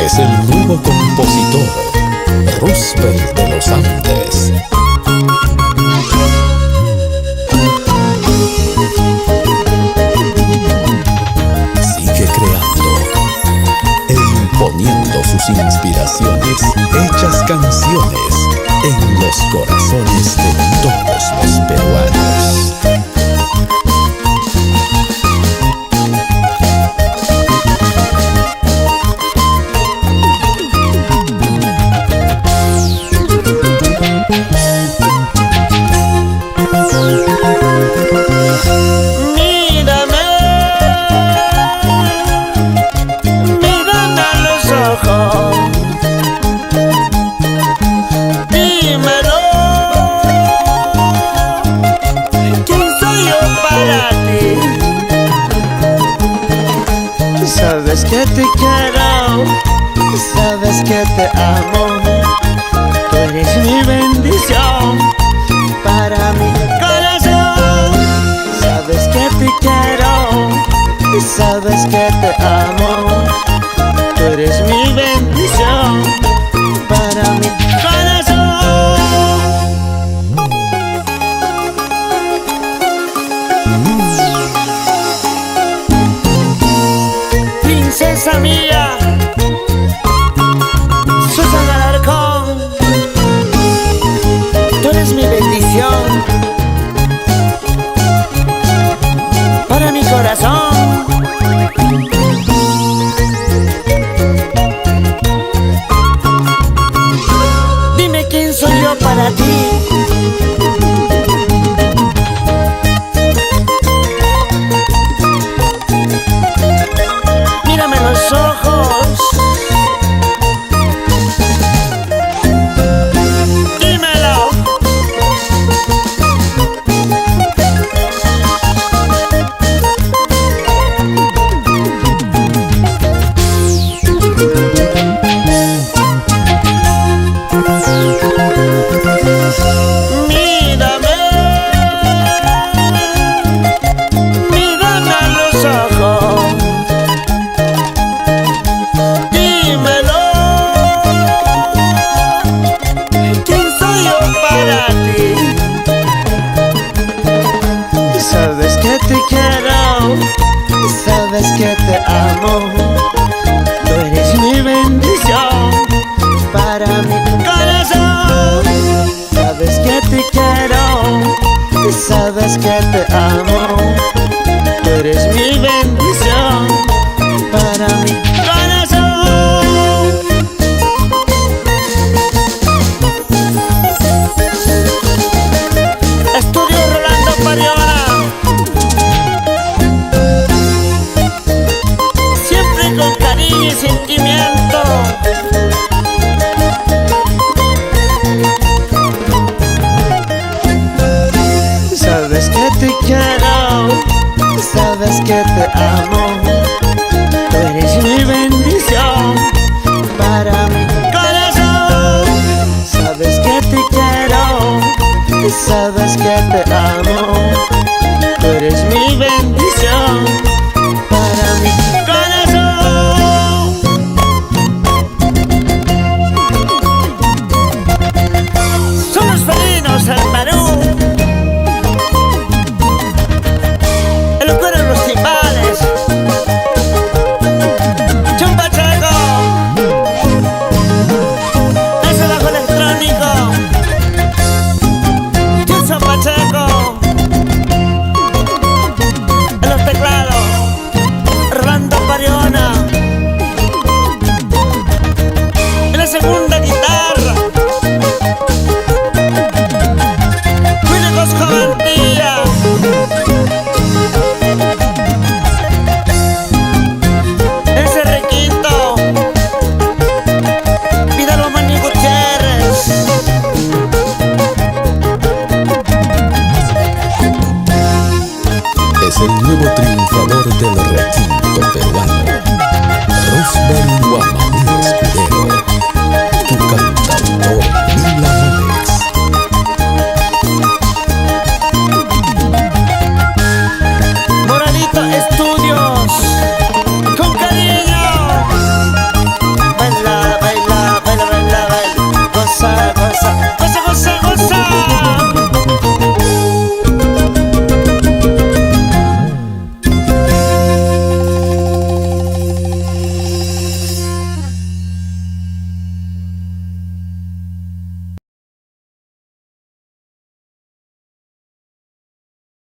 es el nuevo compositor, Roosevelt de los Andes. Sigue creando e imponiendo sus inspiraciones, hechas canciones en los corazones de todos los peruanos. Dímelo, ¿quién soy yo para ti? Sabes que te quiero, sabes que te amo. Tú eres mi bendición para mi corazón. Sabes que te quiero, sabes que te amo. Tú eres mi bendición para mi corazón. Princesa mía, Susana Alarcón, tú eres mi bendición para mi corazón. ¿Quién soy yo para ti? Mírame en los ojos, dímelo. Sabes que te quiero, sabes que te amo. Tú eres mi bendición para mi corazón. Sabes que te quiero, sabes que te amo. Tú eres mi bendición para mi corazón. Estudio Rolando Pariona, siempre con cariño y sentimiento. Sabes que te quiero, sabes que te amo. Tú eres mi bendición para mi corazón. Sabes que te quiero, sabes que te amo. Tú eres mi bendición